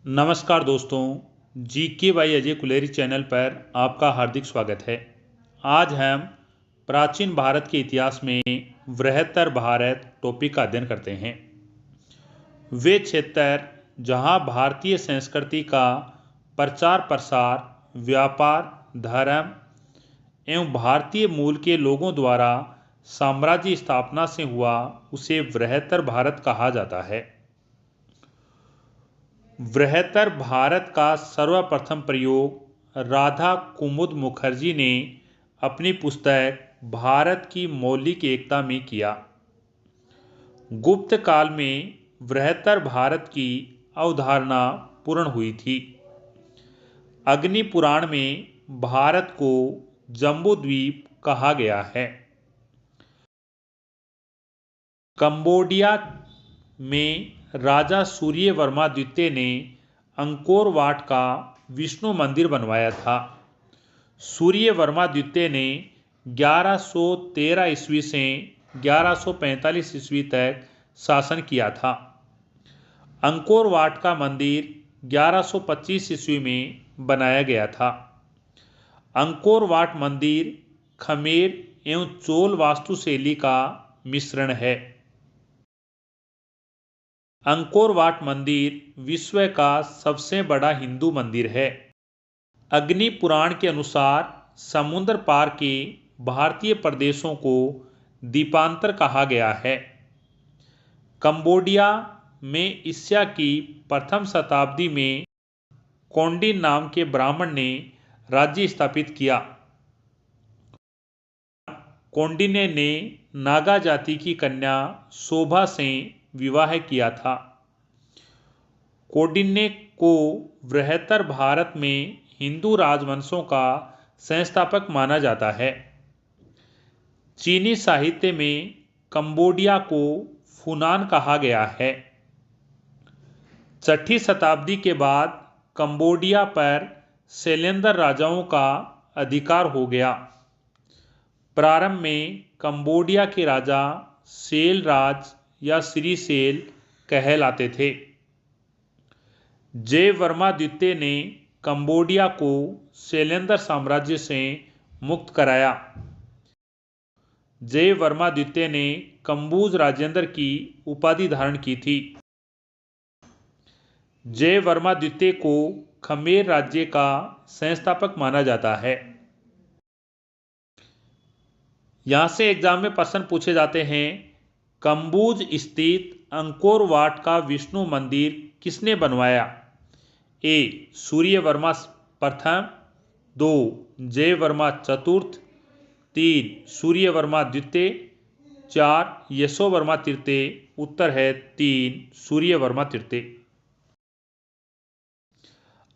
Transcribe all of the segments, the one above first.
नमस्कार दोस्तों, GK by Ajay Kuleri channel पर आपका हार्दिक स्वागत है। आज हम प्राचीन भारत के इतिहास में बृहत्तर भारत टॉपिक का अध्ययन करते हैं। वे क्षेत्र जहां भारतीय संस्कृति का प्रचार प्रसार, व्यापार, धर्म एवं भारतीय मूल के लोगों द्वारा साम्राज्य स्थापना से हुआ, उसे बृहत्तर भारत कहा जाता है। बृहत्तर भारत का सर्वप्रथम प्रयोग राधा कुमुद मुखर्जी ने अपनी पुस्तक भारत की मौलिक एकता में किया। गुप्त काल में बृहत्तर भारत की अवधारणा पूर्ण हुई थी। अग्नि पुराण में भारत को जम्बूद्वीप कहा गया है। कंबोडिया में राजा सूर्यवर्मा द्वितीय ने अंकोर वाट का विष्णु मंदिर बनवाया था। सूर्यवर्मा द्वितीय ने 1113 ईस्वी से 1145 ईस्वी तक शासन किया था। अंकोर वाट का मंदिर 1125 ईस्वी में बनाया गया था। अंकोर वाट मंदिर खमेर एवं चोल वास्तुशैली का मिश्रण है। अंकोर वाट मंदिर विश्व का सबसे बड़ा हिंदू मंदिर है। अग्नि पुराण के अनुसार समुद्र पार के भारतीय प्रदेशों को द्वीपांतर कहा गया है। कंबोडिया में ईसा की प्रथम शताब्दी में कौंडिन्य नाम के ब्राह्मण ने राज्य स्थापित किया। कौंडिन्य ने नागा जाति की कन्या शोभा से विवाह किया था। कौंडिन्य को बृहत्तर भारत में हिंदू राजवंशों का संस्थापक माना जाता है। चीनी साहित्य में कंबोडिया को फुनान कहा गया है। 6ठी शताब्दी के बाद कंबोडिया पर शैलेंद्र राजाओं का अधिकार हो गया। प्रारंभ में कंबोडिया के राजा सेल राज या श्री सेल कहलाते थे। जयवर्मा द्वितीय ने कंबोडिया को शैलेंद्र साम्राज्य से मुक्त कराया। जयवर्मा द्वितीय ने कंबूज राजेंद्र की उपाधि धारण की थी। जयवर्मा द्वितीय को खमेर राज्य का संस्थापक माना जाता है। यहां से एग्जाम में प्रश्न पूछे जाते हैं। कंबूज स्थित अंकोर वाट का विष्णु मंदिर किसने बनवाया? ए. सूर्यवर्मा प्रथम, 2. जयवर्मा चतुर्थ, 3. सूर्यवर्मा द्वितीय, 4. यशोवर्मा तृतीय। उत्तर है 3. सूर्यवर्मा तृतीय।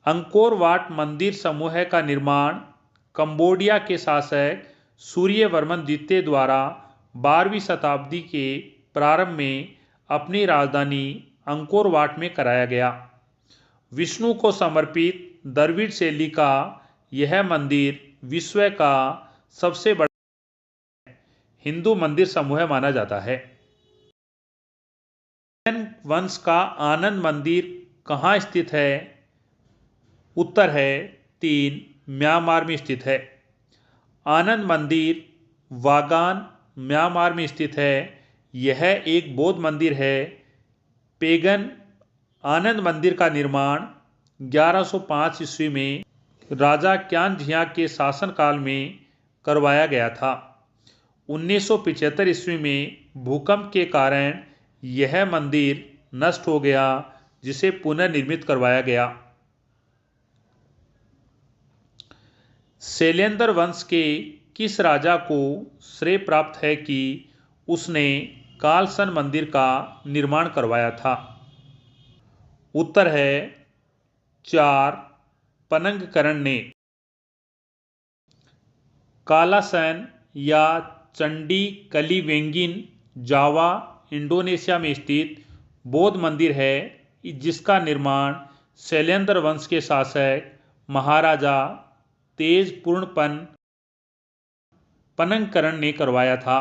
अंकोर वाट मंदिर समूह का निर्माण कंबोडिया के शासक सूर्यवर्मन द्वितीय द्वारा 12वीं शताब्दी के प्रारंभ में अपनी राजधानी अंकोर वाट में कराया गया। विष्णु को समर्पित द्रविड़ शैली का यह मंदिर विश्व का सबसे बड़ा हिंदू मंदिर समूह माना जाता है। वंश का आनंद मंदिर कहाँ स्थित है? उत्तर है 3. म्यांमार में स्थित है। आनंद मंदिर वागान, म्यांमार में स्थित है। यह एक बौद्ध मंदिर है। पेगन आनंद मंदिर का निर्माण 1105 ईस्वी में राजा क्यान झिया के शासनकाल में करवाया गया था। 1975 ईस्वी में भूकंप के कारण यह मंदिर नष्ट हो गया, जिसे पुनर्निर्मित करवाया गया। शैलेंद्र वंश के किस राजा को श्रेय प्राप्त है कि उसने कालसन मंदिर का निर्माण करवाया था? उत्तर है 4. पनंगकरण ने। कालासन या चंडी कलिवेंगिन जावा, इंडोनेशिया में स्थित बौद्ध मंदिर है, जिसका निर्माण शैलेंद्र वंश के शासक महाराजा तेजपूर्णपन पनंगकरण ने करवाया था।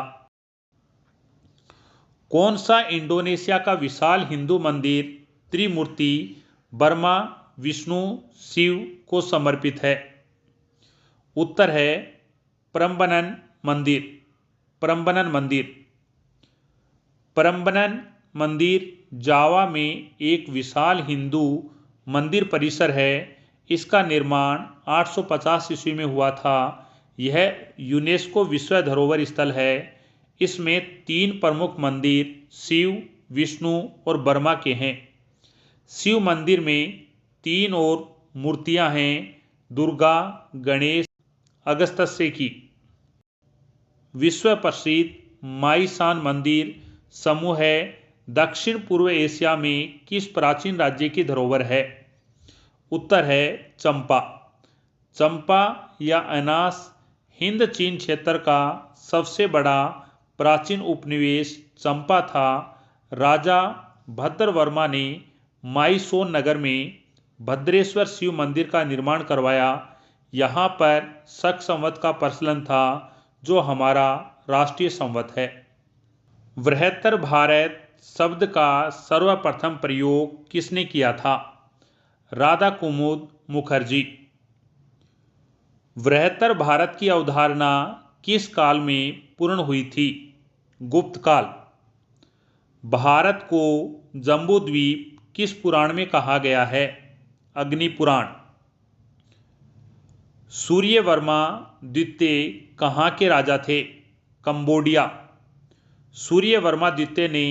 कौन सा इंडोनेशिया का विशाल हिंदू मंदिर त्रिमूर्ति बर्मा विष्णु शिव को समर्पित है? उत्तर है प्रम्बनन मंदिर। प्रम्बनन मंदिर। प्रम्बनन मंदिर जावा में एक विशाल हिंदू मंदिर परिसर है। इसका निर्माण 850 ईस्वी में हुआ था। यह यूनेस्को विश्व धरोहर स्थल है। इसमें 3 प्रमुख मंदिर शिव, विष्णु और ब्रह्मा के हैं। शिव मंदिर में 3 और मूर्तियां हैं, दुर्गा, गणेश, अगस्त्य की। विश्व प्रसिद्ध माईशान मंदिर समूह है दक्षिण पूर्व एशिया में किस प्राचीन राज्य की धरोहर है? उत्तर है चंपा। चंपा या अनास हिंद चीन क्षेत्र का सबसे बड़ा प्राचीन उपनिवेश चंपा था। राजा भद्रवर्मा ने माईसोन नगर में भद्रेश्वर शिव मंदिर का निर्माण करवाया। यहाँ पर शक संवत का प्रचलन था, जो हमारा राष्ट्रीय संवत है। बृहत्तर भारत शब्द का सर्वप्रथम प्रयोग किसने किया था? राधा कुमुद मुखर्जी। बृहत्तर भारत की अवधारणा किस काल में पूर्ण हुई थी? गुप्त काल। भारत को जम्बूद्वीप किस पुराण में कहा गया है? अग्नि पुराण। सूर्यवर्मा द्वितीय कहाँ के राजा थे? कंबोडिया। सूर्यवर्मा द्वितीय ने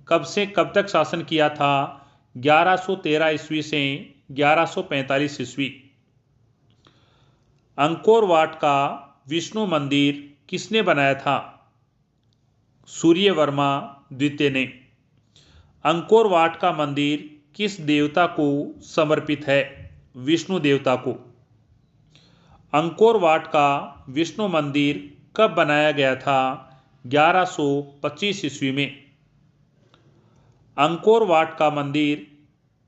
कब से कब तक शासन किया था? 1113 ईस्वी से 1145 ईस्वी। अंकोर वाट का विष्णु मंदिर किसने बनाया था? सूर्यवर्मा द्वितीय ने। अंकोर वाट का मंदिर किस देवता को समर्पित है? विष्णु देवता को। अंकोर वाट का विष्णु मंदिर कब बनाया गया था? 1125 ईस्वी में। अंकोर वाट का मंदिर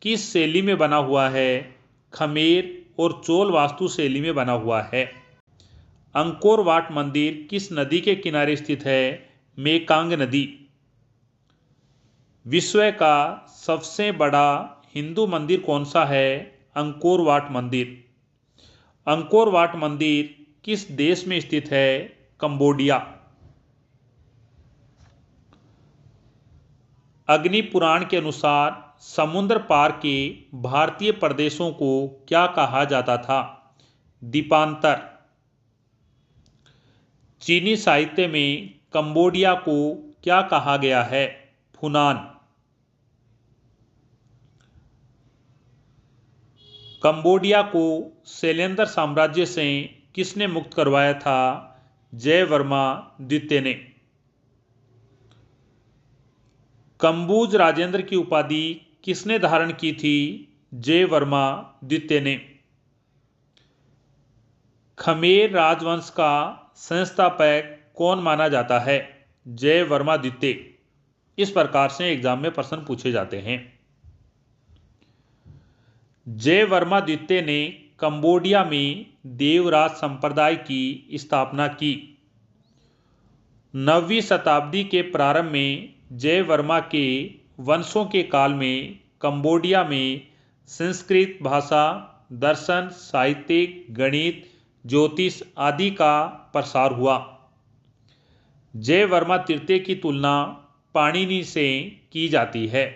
किस शैली में बना हुआ है? खमेर और चोल वास्तु शैली में बना हुआ है। अंकोर वाट मंदिर किस नदी के किनारे स्थित है? मेकांग नदी। विश्व का सबसे बड़ा हिंदू मंदिर कौन सा है? अंकोर वाट मंदिर। अंकोर वाट मंदिर किस देश में स्थित है? कंबोडिया। अग्नि पुराण के अनुसार समुद्र पार के भारतीय प्रदेशों को क्या कहा जाता था? द्वीपांतर। चीनी साहित्य में कंबोडिया को क्या कहा गया है? फुनान। कंबोडिया को शैलेंद्र साम्राज्य से किसने मुक्त करवाया था? जयवर्मा द्वितीय ने। कंबुज राजेंद्र की उपाधि किसने धारण की थी? जयवर्मा द्वितीय ने। खमेर राजवंश का संस्थापक कौन माना जाता है? जयवर्मा द्वितीय। इस प्रकार से एग्जाम में प्रश्न पूछे जाते हैं। जयवर्मा द्वितीय ने कंबोडिया में देवराज संप्रदाय की स्थापना की। 9वीं शताब्दी के प्रारंभ में जयवर्मा के वंशों के काल में कंबोडिया में संस्कृत भाषा, दर्शन, साहित्य, गणित, ज्योतिष आदि का प्रसार हुआ। जयवर्मा तृतीय की तुलना पाणिनि से की जाती है।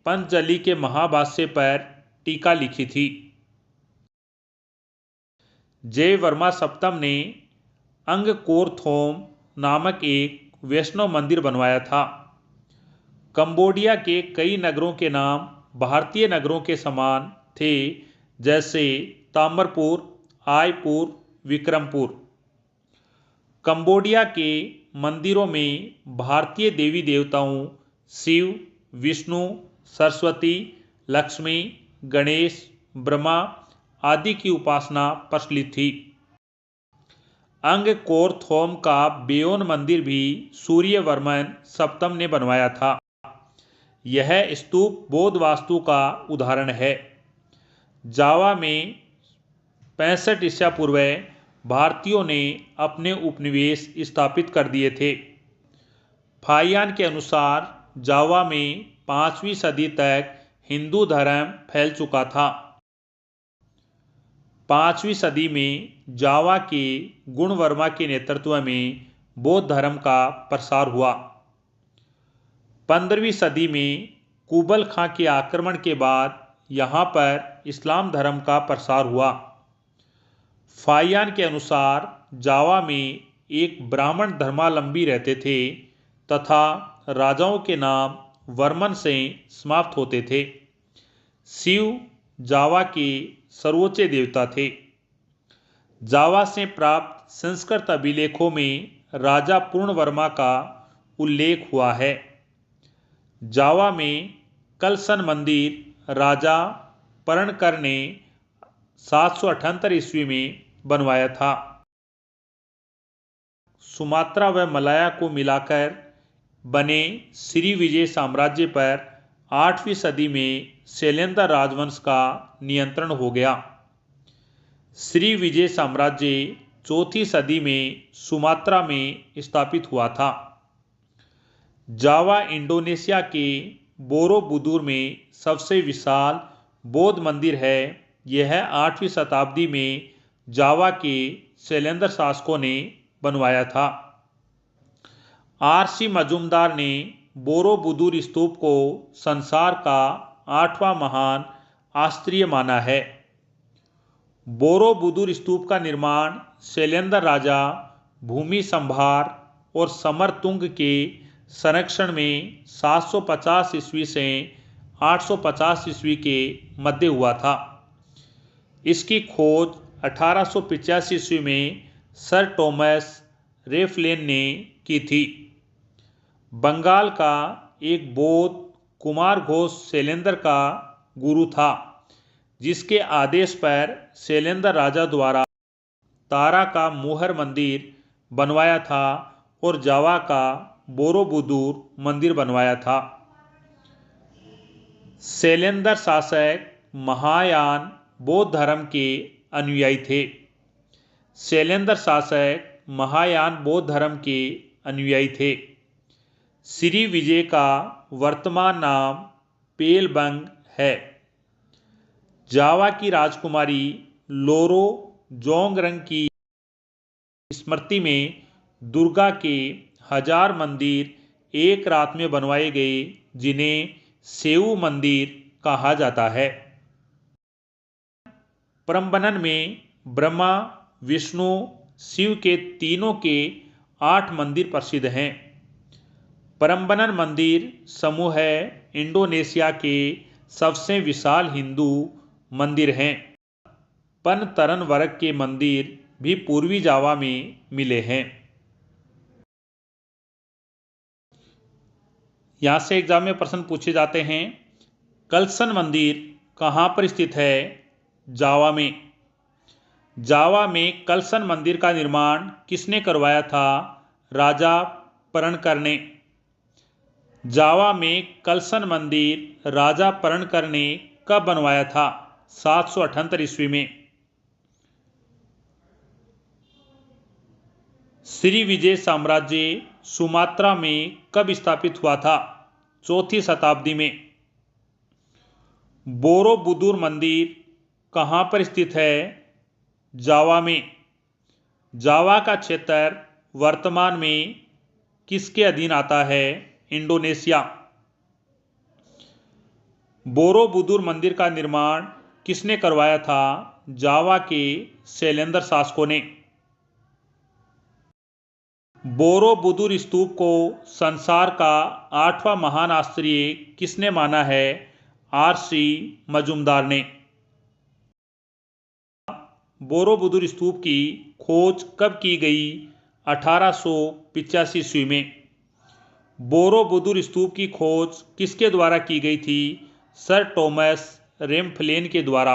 पंचजलि के महाभाष्य पर टीका लिखी थी। जयवर्मा सप्तम ने अंगकोरथोम नामक एक वैष्णव मंदिर बनवाया था। कंबोडिया के कई नगरों के नाम भारतीय नगरों के समान थे, जैसे ताम्रपुर, आयपुर, विक्रमपुर। कंबोडिया के मंदिरों में भारतीय देवी देवताओं शिव, विष्णु, सरस्वती, लक्ष्मी, गणेश, ब्रह्मा आदि की उपासना प्रचलित थी। अंगकोरथोम का बेओन मंदिर भी सूर्यवर्मन सप्तम ने बनवाया था। यह स्तूप बौद्ध वास्तु का उदाहरण है। जावा में 65 ईसा पूर्व भारतीयों ने अपने उपनिवेश स्थापित कर दिए थे। फाहियान के अनुसार जावा में 5वीं सदी तक हिंदू धर्म फैल चुका था। 5वीं सदी में जावा के गुणवर्मा के नेतृत्व में बौद्ध धर्म का प्रसार हुआ। 15वीं सदी में कुबल खां के आक्रमण के बाद यहाँ पर इस्लाम धर्म का प्रसार हुआ। फाहियान के अनुसार जावा में एक ब्राह्मण धर्मावलंबी रहते थे तथा राजाओं के नाम वर्मन से समाप्त होते थे। शिव जावा के सर्वोच्च देवता थे। जावा से प्राप्त संस्कृत अभिलेखों में राजा पूर्णवर्मा का उल्लेख हुआ है। जावा में कलसन मंदिर राजा पर्णकर ने 778 ईस्वी में बनवाया था। सुमात्रा व मलाया को मिलाकर बने श्री विजय साम्राज्य पर 8वीं सदी में शैलेंद्र राजवंश का नियंत्रण हो गया। श्री विजय साम्राज्य 4वीं सदी में सुमात्रा में स्थापित हुआ था। जावा इंडोनेशिया के बोरोबुदुर में सबसे विशाल बौद्ध मंदिर है। यह 8वीं शताब्दी में जावा के शैलेंद्र शासकों ने बनवाया था। आर.सी. मजूमदार ने बोरोबुदुर स्तूप को संसार का 8वां महान आश्चर्य माना है। बोरोबुदुर स्तूप का निर्माण शैलेंद्र राजा भूमि संभार और समरतुंग के संरक्षण में 750 ईस्वी से 850 ईस्वी के मध्य हुआ था। इसकी खोज 1885 ईस्वी में सर टॉमस रेफलेन ने की थी। बंगाल का एक बौद्ध कुमार घोष शैलेंद्र का गुरु था, जिसके आदेश पर शैलेंद्र राजा द्वारा तारा का मोहर मंदिर बनवाया था और जावा का बोरोबुदुर मंदिर बनवाया था। शैलेंद्र शासक महायान बौद्ध धर्म के अनुयायी थे। शैलेंद्र शासक महायान बौद्ध धर्म के अनुयायी थे। श्री विजय का वर्तमान नाम पेलबंग है। जावा की राजकुमारी लोरो जोंगरंग की स्मृति में दुर्गा के 1000 मंदिर एक रात में बनवाए गए, जिन्हें सेऊ मंदिर कहा जाता है। प्रम्बनन में ब्रह्मा, विष्णु, शिव के तीनों के 8 मंदिर प्रसिद्ध हैं। प्रम्बनन मंदिर समूह इंडोनेशिया के सबसे विशाल हिंदू मंदिर हैं। पनतरन वर्ग के मंदिर भी पूर्वी जावा में मिले हैं। यहाँ से एग्जाम में प्रश्न पूछे जाते हैं। कलसन मंदिर कहाँ पर स्थित है? जावा में। जावा में कलसन मंदिर का निर्माण किसने करवाया था? राजा पर्णकर ने। जावा में कलसन मंदिर राजा पर्णकर ने कब बनवाया था? 778 ईस्वी में। श्री विजय साम्राज्य सुमात्रा में कब स्थापित हुआ था? 4वीं शताब्दी में। बोरोबुदुर मंदिर कहाँ पर स्थित है? जावा में। जावा का क्षेत्र वर्तमान में किसके अधीन आता है? इंडोनेशिया। बोरोबुदुर मंदिर का निर्माण किसने करवाया था? जावा के शैलेंद्र शासकों ने। बोरोबुदुर स्तूप को संसार का 8वां महान आश्चर्य किसने माना है? आर.सी. मजूमदार ने। बोरोबुदुर स्तूप की खोज कब की गई? 1885 ईस्वी में। बोरोबुदुर स्तूप की खोज किसके द्वारा की गई थी? सर टॉमस रेम्फलेन के द्वारा।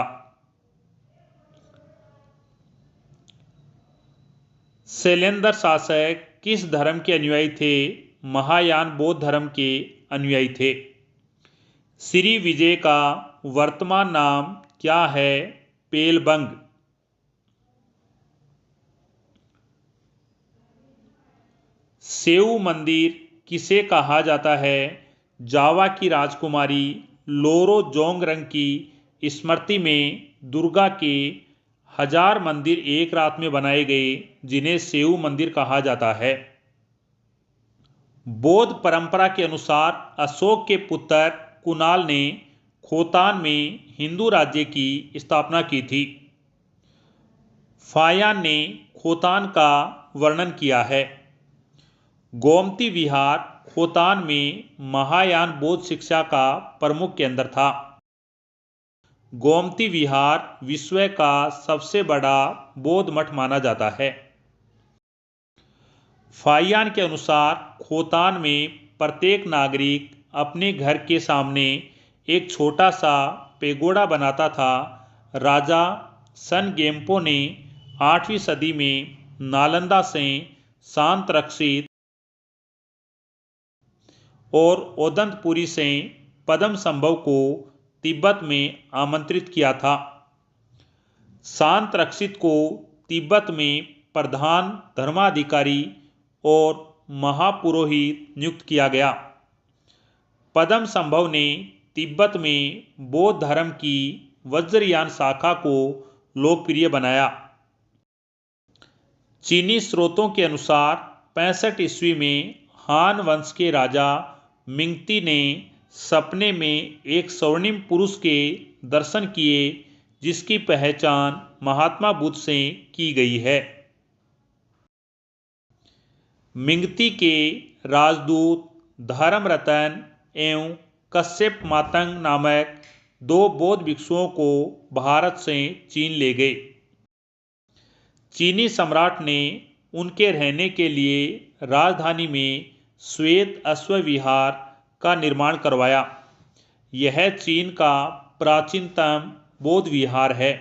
शैलेंद्र शासक किस धर्म के अनुयायी थे? महायान बौद्ध धर्म के अनुयायी थे। श्री विजय का वर्तमान नाम क्या है? पेलबंग। सेऊ मंदिर किसे कहा जाता है? जावा की राजकुमारी लोरोजोंगरंग की स्मृति में दुर्गा के 1000 मंदिर एक रात में बनाए गए, जिन्हें सेऊ मंदिर कहा जाता है। बौद्ध परंपरा के अनुसार अशोक के पुत्र कुणाल ने खोतान में हिंदू राज्य की स्थापना की थी। फायान ने खोतान का वर्णन किया है। गोमती विहार खोतान में महायान बौद्ध शिक्षा का प्रमुख केंद्र था। गोमती विहार विश्व का सबसे बड़ा बौद्ध मठ माना जाता है। फायान के अनुसार खोतान में प्रत्येक नागरिक अपने घर के सामने एक छोटा सा पेगोडा बनाता था। राजा सन गेम्पो ने 8वीं सदी में नालंदा से शांतरक्षित और ओदंतपुरी से पद्मसंभव को तिब्बत में आमंत्रित किया था। शांतरक्षित को तिब्बत में प्रधान धर्माधिकारी और महापुरोहित नियुक्त किया गया। पद्मसंभव ने तिब्बत में बौद्ध धर्म की वज्रयान शाखा को लोकप्रिय बनाया। चीनी स्रोतों के अनुसार 65 ईस्वी में हान वंश के राजा मिंगती ने सपने में एक स्वर्णिम पुरुष के दर्शन किए, जिसकी पहचान महात्मा बुद्ध से की गई है। मिंगती के राजदूत धर्मरतन एवं कश्यप मातंग नामक 2 बौद्ध भिक्षुओं को भारत से चीन ले गए। चीनी सम्राट ने उनके रहने के लिए राजधानी में श्वेत अश्व विहार का निर्माण करवाया। यह चीन का प्राचीनतम बौद्ध विहार है।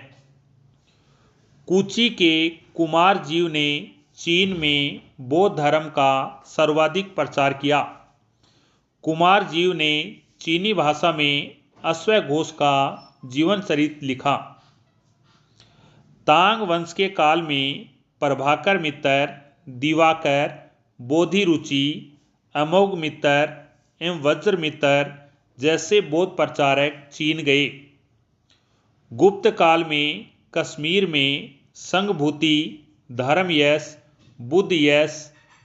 कुची के कुमार जीव ने चीन में बौद्ध धर्म का सर्वाधिक प्रचार किया। कुमार जीव ने चीनी भाषा में अश्वघोष का जीवन चरित्र लिखा। तांग वंश के काल में प्रभाकर मित्र, दिवाकर, बोधिरुचि, अमोघ मित्र एवं वज्र मित्र जैसे बौद्ध प्रचारक चीन गए। गुप्त काल में कश्मीर में संघभूति, धर्मयश, बुद्धयश,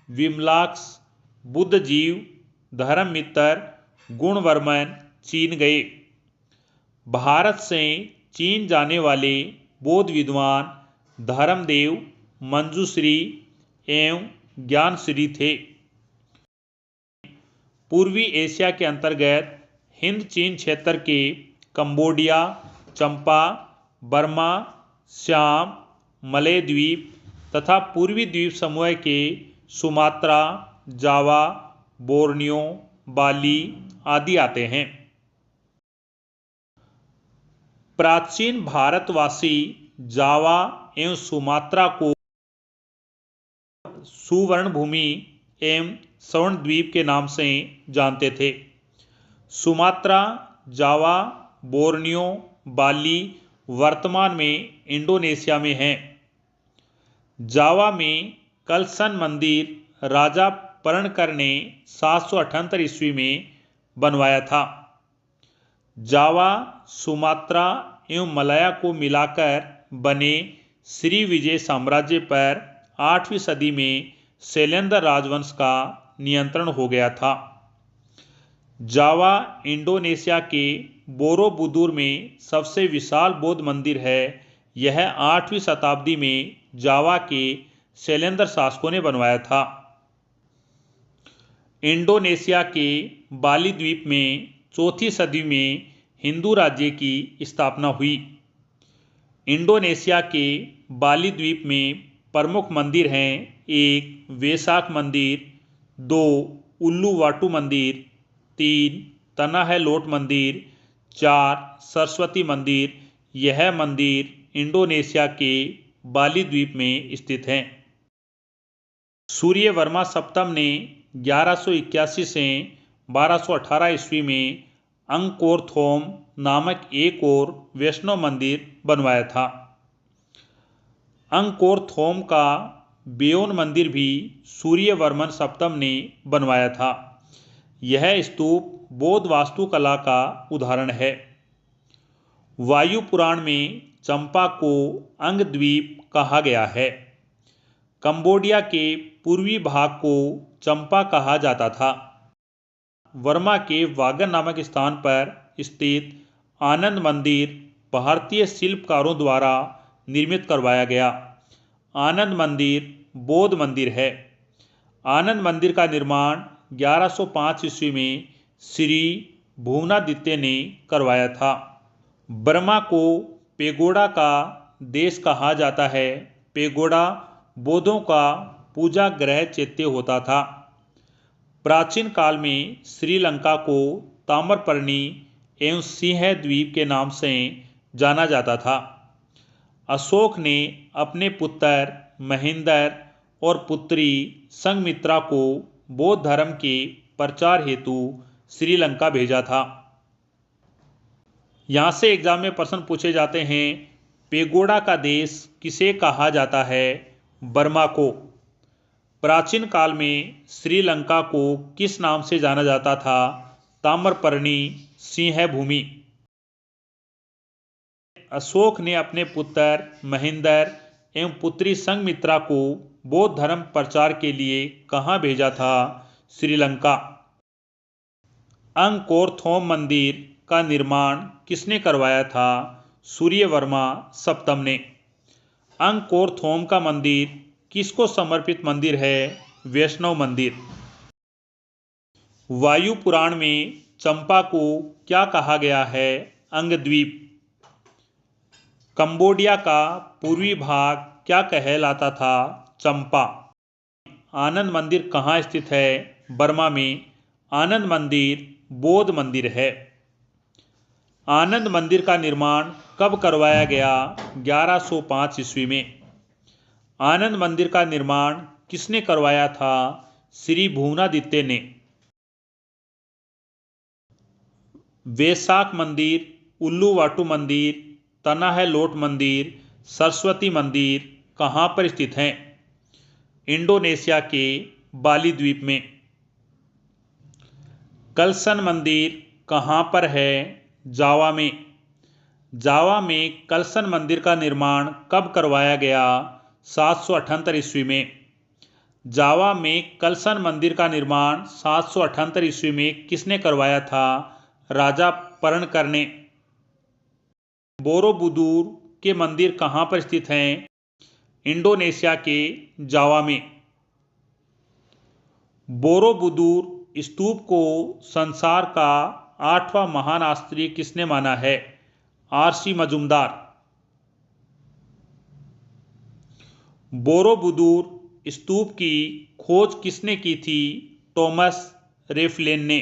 विमलाक्ष, बुद्धजीव, धर्ममित्र, गुणवर्मन चीन गए। भारत से चीन जाने वाले बौद्ध विद्वान धर्मदेव, मंजूश्री एवं ज्ञानश्री थे। पूर्वी एशिया के अंतर्गत हिंद चीन क्षेत्र के कंबोडिया, चंपा, बर्मा, श्याम, मलय द्वीप तथा पूर्वी द्वीप समूह के सुमात्रा, जावा, बोर्नियो, बाली आदि आते हैं। प्राचीन भारतवासी जावा एवं सुमात्रा को सुवर्ण भूमि एवं स्वर्ण द्वीप के नाम से जानते थे। सुमात्रा, जावा, बोर्नियो, बाली वर्तमान में इंडोनेशिया में हैं। जावा में कलसन मंदिर राजा पर्णकर ने 778 ईस्वी में बनवाया था। जावा, सुमात्रा एवं मलया को मिलाकर बने श्री विजय साम्राज्य पर 8वीं सदी में शैलेंद्र राजवंश का नियंत्रण हो गया था। जावा इंडोनेशिया के बोरोबुदुर में सबसे विशाल बौद्ध मंदिर है। यह 8वीं शताब्दी में जावा के शैलेंद्र शासकों ने बनवाया था। इंडोनेशिया के बाली द्वीप में 4वीं सदी में हिंदू राज्य की स्थापना हुई। इंडोनेशिया के बाली द्वीप में प्रमुख मंदिर हैं: 1 वेसाक मंदिर, 2 उल्लुवाटू मंदिर, 3 तनाहलोट मंदिर, 4 सरस्वती मंदिर। यह मंदिर इंडोनेशिया के बाली द्वीप में स्थित हैं। सूर्यवर्मा सप्तम ने 1181 से 1218 ईस्वी में अंकोरथोम नामक एक और वैष्णव मंदिर बनवाया था। अंकोरथोम का बेओन मंदिर भी सूर्यवर्मन सप्तम ने बनवाया था। यह स्तूप बौद्ध वास्तुकला का उदाहरण है। वायु पुराण में चंपा को अंगद्वीप कहा गया है। कंबोडिया के पूर्वी भाग को चंपा कहा जाता था। वर्मा के वागन नामक स्थान पर स्थित आनंद मंदिर भारतीय शिल्पकारों द्वारा निर्मित करवाया गया। आनंद मंदिर बौद्ध मंदिर है। आनंद मंदिर का निर्माण 1105 ईस्वी में श्री भुवनादित्य ने करवाया था। बर्मा को पेगोडा का देश कहा जाता है। पेगोडा बौद्धों का पूजा गृह चैत्य होता था। प्राचीन काल में श्रीलंका को ताम्रपर्णी एवं सिंह द्वीप के नाम से जाना जाता था। अशोक ने अपने पुत्र महेंद्र और पुत्री संघमित्रा को बौद्ध धर्म के प्रचार हेतु श्रीलंका भेजा था। यहाँ से एग्जाम में प्रश्न पूछे जाते हैं। पेगोडा का देश किसे कहा जाता है? बर्मा को। प्राचीन काल में श्रीलंका को किस नाम से जाना जाता था? ताम्रपर्णी सिंह भूमि। अशोक ने अपने पुत्र महेंद्र एवं पुत्री संघमित्रा को बौद्ध धर्म प्रचार के लिए कहाँ भेजा था? श्रीलंका। अंकोरथोम मंदिर का निर्माण किसने करवाया था? सूर्यवर्मा सप्तम ने। अंकोरथोम का मंदिर किसको समर्पित मंदिर है? वैष्णव मंदिर। वायु पुराण में चंपा को क्या कहा गया है? अंगद्वीप। कंबोडिया का पूर्वी भाग क्या कहलाता था? चंपा। आनंद मंदिर कहाँ स्थित है? बर्मा में। आनंद मंदिर बौद्ध मंदिर है। आनंद मंदिर का निर्माण कब करवाया गया? 1105 ईस्वी में। आनंद मंदिर का निर्माण किसने करवाया था? श्री भुवनादित्य ने। वैशाख मंदिर, उल्लुवाटू मंदिर, तनाहलोट मंदिर, सरस्वती मंदिर कहाँ पर स्थित हैं? इंडोनेशिया के बाली द्वीप में। कलसन मंदिर कहाँ पर है? जावा में। जावा में कलसन मंदिर का निर्माण कब करवाया गया? 778 ईस्वी में। जावा में कलसन मंदिर का निर्माण 778 ईस्वी में किसने करवाया था? राजा पर्णकर ने। बोरोबुदुर के मंदिर कहाँ पर स्थित हैं? इंडोनेशिया के जावा में। बोरोबुदुर स्तूप को संसार का 8वां महान आश्चर्य किसने माना है? आर.सी. मजूमदार। बोरोबुदुर स्तूप की खोज किसने की थी? टॉमस रेफलेन ने।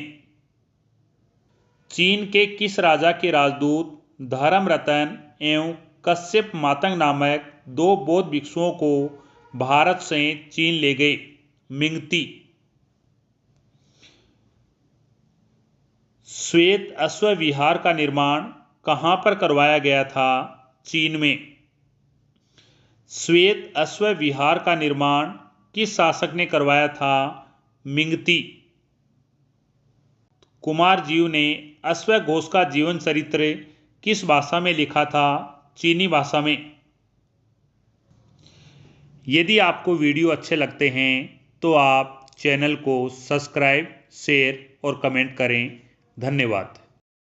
चीन के किस राजा के राजदूत धर्मरतन एवं कश्यप मातंग नामक 2 बौद्ध भिक्षुओं को भारत से चीन ले गए? मिंगती। श्वेत अश्व विहार का निर्माण कहाँ पर करवाया गया था? चीन में। श्वेत अश्व विहार का निर्माण किस शासक ने करवाया था? मिंगती। कुमारजीव ने अश्वघोष का जीवन चरित्र किस भाषा में लिखा था? चीनी भाषा में। यदि आपको वीडियो अच्छे लगते हैं तो आप चैनल को सब्सक्राइब, शेयर और कमेंट करें। धन्यवाद।